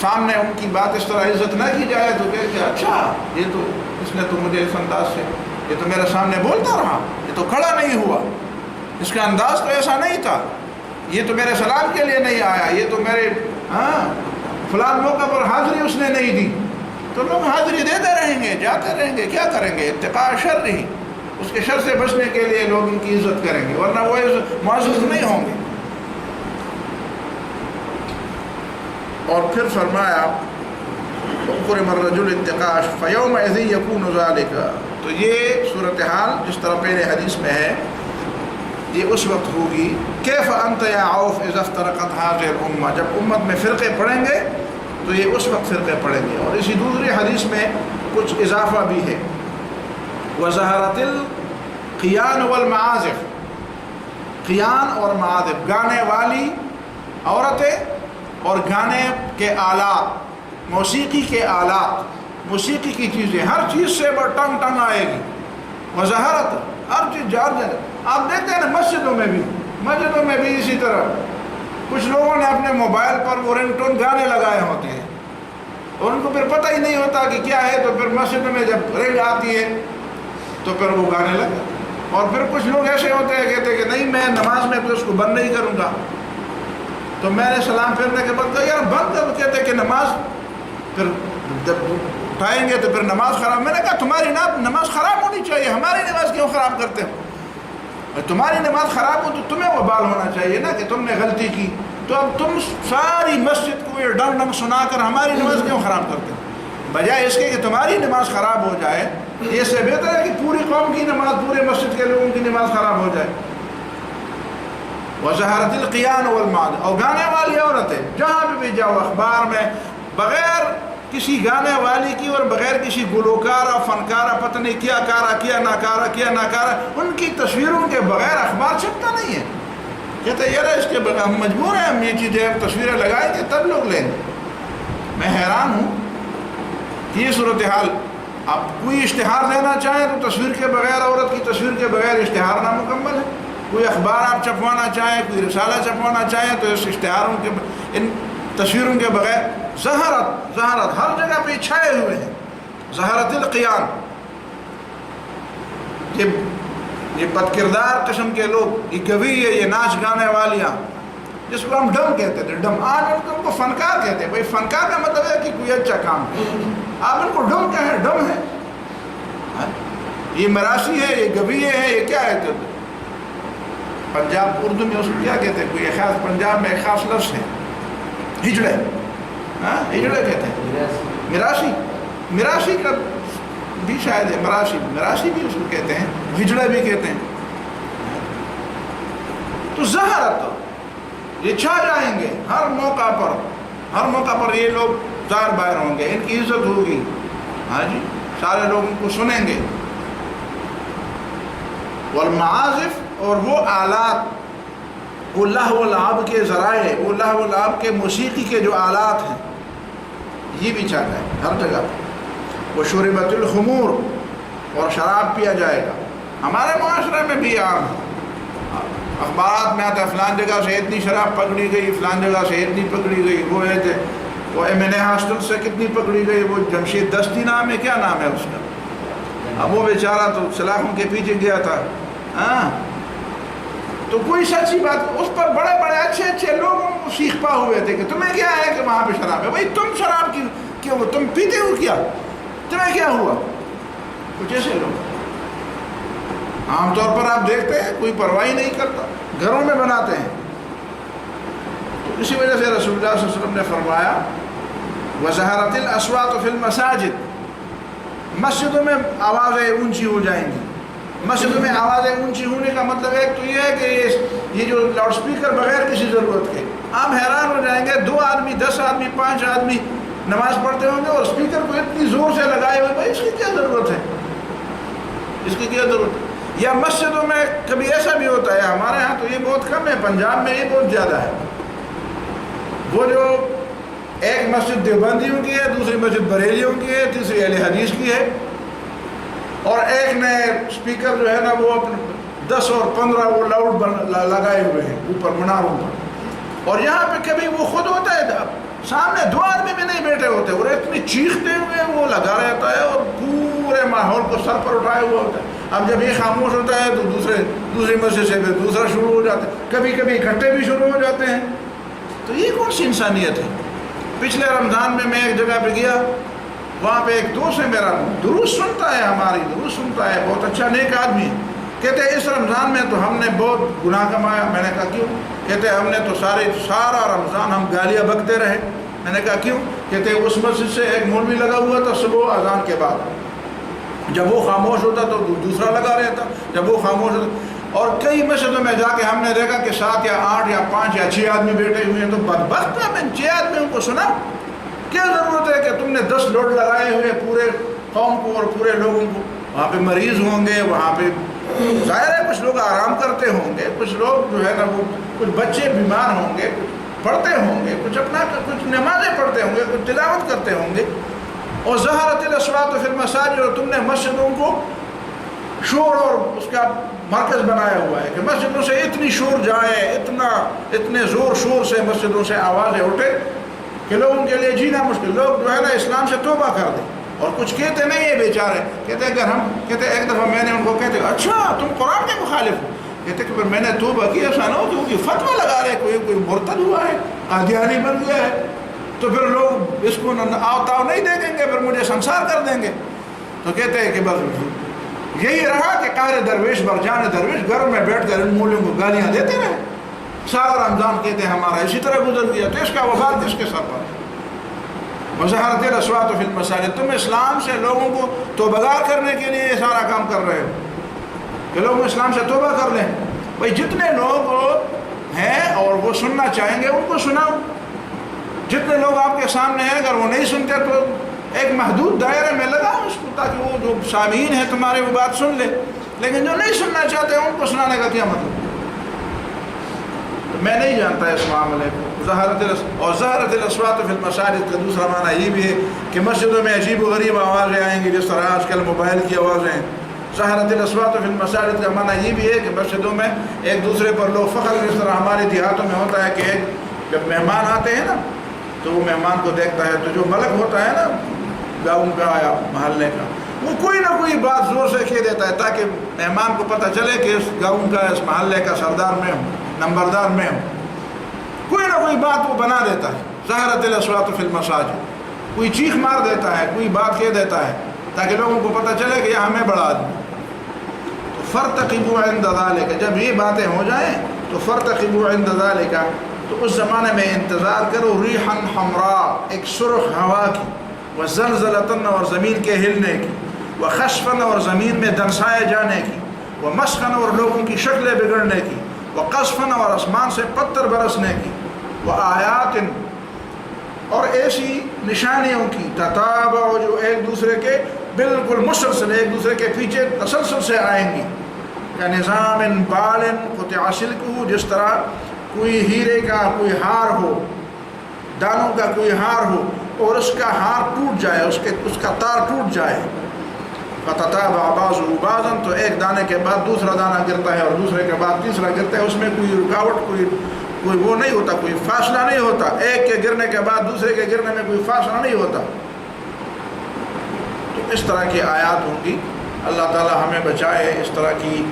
سامنے ان کی بات اس طرح عزت نہ کی جائے تو کہتے اچھا یہ تو اس نے تو مجھے اس انداز سے، یہ تو میرے سامنے بولتا رہا، یہ تو کھڑا نہیں ہوا، اس کا انداز تو ایسا نہیں تھا، یہ تو میرے سلام کے لیے نہیں آیا، یہ تو میرے فلان موقع پر حاضری اس نے نہیں دی. تو لوگ حاضری دیتے رہیں گے، جاتے رہیں گے، کیا کریں گے؟ اتقاء شر ہی، اس کے شر سے بچنے کے لیے لوگ ان کی عزت کریں گے، ورنہ وہ معزز نہیں ہوں گے. اور پھر فرمایا اکرم الرجل اتقاء فیومئذ یکون ذلک، تو یہ صورتحال جس طرح پہلے حدیث میں ہے یہ اس وقت ہوگی. کیف انت یا عوف اذا افترقت هذه الامہ، جب امت میں فرقے پڑیں گے تو یہ اس وقت فرقے پڑیں گے. اور اسی دوسری حدیث میں کچھ اضافہ بھی ہے، وظہرت القیان والمعازف، قیان اور معازف، گانے والی عورتیں اور گانے کے آلات، موسیقی کے آلات، موسیقی کی چیزیں، ہر چیز سے ٹنگ آئے گی. وظہرت، ہر چیز جار جائے. آپ دیکھتے ہیں نا مسجدوں میں بھی اسی طرح کچھ لوگوں نے اپنے موبائل پر وہ رنگ ٹون گانے لگائے ہوتے ہیں اور ان کو پھر پتہ ہی نہیں ہوتا کہ کیا ہے. تو پھر مسجدوں میں جب رنگ آتی ہے تو پھر وہ گانے لگے. اور پھر کچھ لوگ ایسے ہوتے ہیں کہتے ہیں کہ نہیں میں نماز میں تو اس کو بند نہیں کروں گا. تو میں نے سلام پھیرنے کے بعد کہا یار بند کر، کہتے کہ نماز پھر جب اٹھائیں گے تو پھر نماز خراب. میں نے کہا تمہاری نماز خراب ہونی چاہیے، ہماری نماز کیوں خراب کرتے ہو؟ تمہاری نماز خراب ہو تو تمہیں وبال ہونا چاہیے نا کہ تم نے غلطی کی. تو اب تم ساری مسجد کو یہ ڈنگ سنا کر ہماری نماز کیوں خراب کرتے ہو؟ بجائے اس کے کہ تمہاری نماز خراب ہو جائے یہ سے بہتر ہے کہ پوری قوم کی نماز، پورے مسجد کے لوگوں کی نماز خراب ہو جائے۔ وَظَهَرَتِ الْقِيَانُ وَالْمَعْدِ، اور گانے والی عورتیں جہاں بھی جاؤ اخبار میں بغیر کسی گانے والی کی اور بغیر کسی گلوکارہ فنکارہ پتہ نہیں کیا کارا کیا ناکارہ ان کی تصویروں کے بغیر اخبار چھپتا نہیں ہے۔ کہتے ہیں یار اس کے بغیر ہم مجبور ہیں، ہم یہ چیزیں تصویریں لگائیں گے تب لوگ لیں گے۔ میں حیران ہوں کہ یہ صورتحال، آپ کوئی اشتہار دینا چاہیں تو تصویر کے بغیر، عورت کی تصویر کے بغیر اشتہار نامکمل ہے۔ کوئی اخبار آپ چھپوانا چاہیں، کوئی رسالہ چھپوانا چاہیں تو اس اشتہاروں کے ان تصویروں کے بغیر ظہرت ہر جگہ پہ چھائے ہوئے ہیں۔ ظہرت القیان، یہ بد کردار قسم کے لوگ، یہ گوی ہے، یہ ناچ گانے والیاں جس کو ہم ڈم کہتے تھے، ڈم، آج ان کو فنکار کہتے ہیں۔ بھائی فنکار کا مطلب ہے کہ کوئی اچھا کام ہے، آپ ان کو ڈم کہیں، ڈم ہے، یہ مراسی ہے، یہ گویے ہے، یہ کیا ہے؟ پنجاب اردو میں اس کو کیا کہتے ہیں؟ کوئی خاص پنجاب میں ایک خاص لفظ ہے، ہجڑے، ہجڑے کہتے ہیں، مراسی کا بھی شاید ہے، مراسی بھی اس کو کہتے ہیں، ہجڑے بھی کہتے ہیں۔ تو ظہرت، یہ چھا جائیں گے ہر موقع پر یہ لوگ ظاہر باہر ہوں گے، ان کی عزت ہوگی، ہاں جی، سارے لوگ ان کو سنیں گے۔ والمعازف، اور وہ آلات، وہ لہو و لعب کے ذرائع، وہ لہو و لعب کے موسیقی کے جو آلات ہیں، یہ بھی چھا جائے ہر جگہ پہ۔ وشربت الخمور، اور شراب پیا جائے گا۔ ہمارے معاشرے میں بھی عام ہے، اخبارات میں آتا ہے فلان جگہ سے اتنی شراب پکڑی گئی، فلان جگہ سے اتنی پکڑی گئی، وہ MN ہاسٹل سے کتنی پکڑی گئی، وہ جمشید دستی نام ہے، کیا نام ہے اس کا، اب وہ بیچارہ تو سلاخوں کے پیچھے گیا تھا، ہاں، تو کوئی سچی بات، اس پر بڑے بڑے اچھے لوگ سیخ پا ہوئے تھے کہ تمہیں کیا ہے کہ وہاں پہ شراب ہے، بھائی تم شراب کی کیوں، تم پیتے ہو کیا، تمہیں کیا ہوا؟ کچھ ایسے لوگ عام طور پر آپ دیکھتے ہیں کوئی پرواہ نہیں کرتا، گھروں میں بناتے ہیں۔ تو اسی وجہ سے رسول اللہ صلی اللہ علیہ وسلم نے فرمایا وَظَهَرَتِ الْأَصْوَاتُ فِي الْمَسَاجِدِ، مسجدوں میں آوازیں اونچی ہو جائیں گی۔ مسجدوں میں آوازیں اونچی ہونے کا مطلب ایک تو یہ ہے کہ یہ جو لاؤڈ سپیکر بغیر کسی ضرورت کے، آپ حیران ہو جائیں گے، 2 آدمی 10 آدمی 5 آدمی نماز پڑھتے ہوں گے اور سپیکر کو اتنی زور سے لگائے ہوئے، بھائی اس کی کیا ضرورت ہے، اس کی کیا ضرورت ہے؟ یا مسجدوں میں کبھی ایسا بھی ہوتا ہے، ہمارے ہاں تو یہ بہت کم ہے، پنجاب میں یہ بہت زیادہ ہے، وہ جو ایک مسجد دیوبندیوں کی ہے، دوسری مسجد بریلیوں کی ہے، تیسری اہل حدیث کی ہے، اور ایک نے سپیکر جو ہے نا وہ 10 اور 15 وہ لاؤڈ لگائے ہوئے ہیں اوپر مناروں پر، اور یہاں پہ کبھی وہ خود ہوتا ہے سامنے 2 آدمی بھی نہیں بیٹھے ہوتے اور اتنی چیختے ہوئے وہ لگا رہتا ہے اور پورے ماحول کو سر پر اٹھائے ہوا ہوتا ہے۔ اب جب یہ خاموش ہوتا ہے تو دوسری مسجد سے پھر دوسرا شروع ہو جاتا ہے، کبھی کبھی اکٹھے بھی شروع ہو جاتے ہیں۔ تو یہ کون سی انسانیت ہے؟ پچھلے رمضان میں ایک جگہ پہ گیا، وہاں پہ ایک دوست ہے میرا، دروس سنتا ہے، ہماری دروس سنتا ہے، بہت اچھا نیک آدمی ہے۔ کہتے ہیں اس رمضان میں تو ہم نے بہت گناہ کمایا۔ میں نے کہا کیوں؟ کہتے ہیں ہم نے تو سارا رمضان ہم گالیاں بکتے رہے۔ میں نے کہا کیوں؟ کہتے ہیں اس مسجد سے ایک مولوی لگا ہوا تھا صبح اذان کے بعد، جب وہ خاموش ہوتا تو دوسرا لگا رہتا، جب وہ خاموش ہوتا، اور کئی مسجدوں میں جا کے ہم نے دیکھا کہ 7 یا 8 یا 5 یا 6 آدمی بیٹھے ہوئے ہیں، تو بدبخت ہم ان 6 آدمیوں کو سنا، کیا ضرورت ہے کہ تم نے 10 لوڈ لگائے ہوئے پورے قوم کو اور پورے لوگوں کو؟ وہاں پہ مریض ہوں گے، وہاں پہ ظاہر ہے کچھ لوگ آرام کرتے ہوں گے، کچھ لوگ جو ہے نا وہ کچھ بچے بیمار ہوں گے، کچھ پڑھتے ہوں گے، کچھ نمازیں پڑھتے ہوں گے، کچھ تلاوت کرتے ہوں گے۔ اور ظہرت الاصوات فی المساجد، اور تم نے مسجدوں کو شور اور اس کا مرکز بنایا ہوا ہے کہ مسجدوں سے اتنی شور جائے، اتنے زور شور سے مسجدوں سے آوازیں اٹھے کہ لوگوں کے لیے جینا مشکل، لوگ جو ہے نا اسلام سے توبہ کر دیں۔ اور کچھ کہتے نہیں ہیں بیچارے، کہتے ایک دفعہ میں نے ان کو کہتے اچھا تم قرآن کے مخالف ہو؟ کہتے کہ میں نے توبہ کی، ایسا نہ ہو کہ فتویٰ لگا رہے کوئی مرتد ہوا ہے، قادیانی بن گیا ہے، تو پھر لوگ اس کو آؤ نہیں دیکھیں گے، پھر مجھے سنسار کر دیں گے۔ تو کہتے ہیں کہ بس یہی رہا کہ قہر درویش برجان درویش گھر میں بیٹھ کر ان مولیوں کو گالیاں دیتے رہے سارا رمضان، کہتے ہیں ہمارا اسی طرح گزر گیا، تو اس کا وبال کس کے سر پر؟ وظہرت الاصوات فی المساجد، تم اسلام سے لوگوں کو توبہ کرنے کے لیے یہ سارا کام کر رہے ہو کہ لوگ اسلام سے توبہ کر لیں. بھائی جتنے لوگ ہیں اور وہ سننا چاہیں گے ان کو سناؤ. جتنے لوگ آپ کے سامنے ہیں اگر وہ نہیں سنتے تو ایک محدود دائرے میں لگاؤ اس کو تاکہ وہ جو سامعین ہیں تمہارے وہ بات سن لے. لیکن جو نہیں سننا چاہتے ان کو سنانے کا کیا مطلب؟ میں نہیں جانتا اس معاملے کو. ظہرت الاصوات فی المساجد کا دوسرا معنی یہ بھی ہے کہ مسجدوں میں عجیب و غریب آوازیں آئیں گی، جس طرح آج کل موبائل کی آوازیں ہیں. ظہرت الاصوات فی المساجد کا معنی یہ بھی ہے کہ مسجدوں میں ایک دوسرے پر لوگ فخر، جس طرح ہمارے دیہاتوں میں ہوتا ہے کہ جب مہمان آتے ہیں نا تو وہ مہمان کو دیکھتا ہے تو جو ملک ہوتا ہے نا گاؤں کا یا محلے کا، وہ کوئی نہ کوئی بات زور سے کہہ دیتا ہے تاکہ مہمان کو پتہ چلے کہ اس گاؤں کا اس محلے کا سردار میں ہوں، نمبردار میں ہوں. کوئی نہ کوئی بات وہ بنا دیتا ہے. ظہرت الاصوات فی المساجد، کوئی چیخ مار دیتا ہے، کوئی بات کہہ دیتا ہے تاکہ لوگوں کو پتہ چلے کہ یہ ہمیں بڑا آدمی. تو فارتقبوا عند ذلک، جب یہ باتیں ہو جائیں تو فارتقبوا عند ذلک، تو اس زمانے میں انتظار کرو ریحا حمراء، ایک سرخ ہوا کی، وزلزلۃ، اور زمین کے ہلنے کی، وخسفا، اور زمین میں دنسائے جانے کی، ومسخا، اور لوگوں کی شکلیں بگڑنے کی، وقذفا، اور آسمان سے پتھر برسنے کی، وآیات، اور ایسی نشانیوں کی، تتابع، جو ایک دوسرے کے بالکل مسلسل ایک دوسرے کے پیچھے تسلسل سے آئیں گی. کہ نظام بال قطع سلکہ، جس طرح کوئی ہیرے کا کوئی ہار ہو، دانوں کا کوئی ہار ہو اور اس کا ہار ٹوٹ جائے، اس کا تار ٹوٹ جائے. فتتابع بعضہ بعضا، تو ایک دانے کے بعد دوسرا دانہ گرتا ہے اور دوسرے کے بعد تیسرا گرتا ہے. اس میں کوئی رکاوٹ، کوئی وہ نہیں ہوتا، کوئی فاصلہ نہیں ہوتا. ایک کے گرنے کے بعد دوسرے کے گرنے میں کوئی فاصلہ نہیں ہوتا. تو اس طرح کی آیات ہوں گی. اللہ تعالی ہمیں بچائے اس طرح کی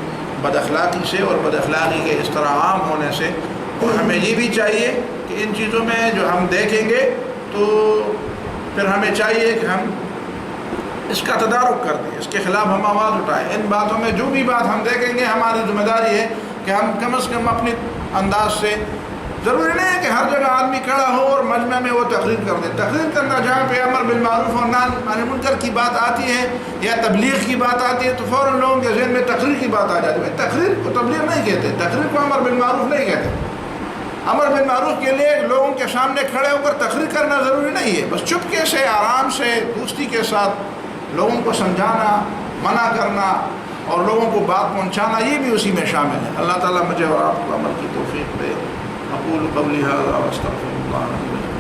بد اخلاقی سے اور بد اخلاقی کے اس طرح عام ہونے سے. اور ہمیں یہ بھی چاہیے کہ ان چیزوں میں جو ہم دیکھیں گے تو پھر ہمیں چاہیے کہ ہم اس کا تدارک کر دیں، اس کے خلاف ہم آواز اٹھائیں. ان باتوں میں جو بھی بات ہم دیکھیں گے ہماری ذمہ داری ہے کہ ہم کم از کم اپنے انداز سے، ضروری نہیں ہے کہ ہر جگہ آدمی کھڑا ہو اور مجمع میں وہ تقریر کر دے. تقریر کرنا جہاں پہ امر بالمعروف اور نہی عن المنکر کی بات آتی ہے یا تبلیغ کی بات آتی ہے تو فوراً لوگوں کے ذہن میں تقریر کی بات آ جاتی ہے. تقریر کو تبلیغ نہیں کہتے، تقریر کو امر بالمعروف نہیں کہتے. امر بالمعروف کے لیے لوگوں کے سامنے کھڑے ہو کر تقریر کرنا ضروری نہیں ہے. بس چپکے سے، آرام سے، دوستی کے ساتھ لوگوں کو سمجھانا، منع کرنا اور لوگوں کو بات پہنچانا، یہ بھی اسی میں شامل ہے. اللہ تعالیٰ مجھے اور آپ کو عمل کی توفیق دے. اقول قولی ھذا واستغفر اللہ.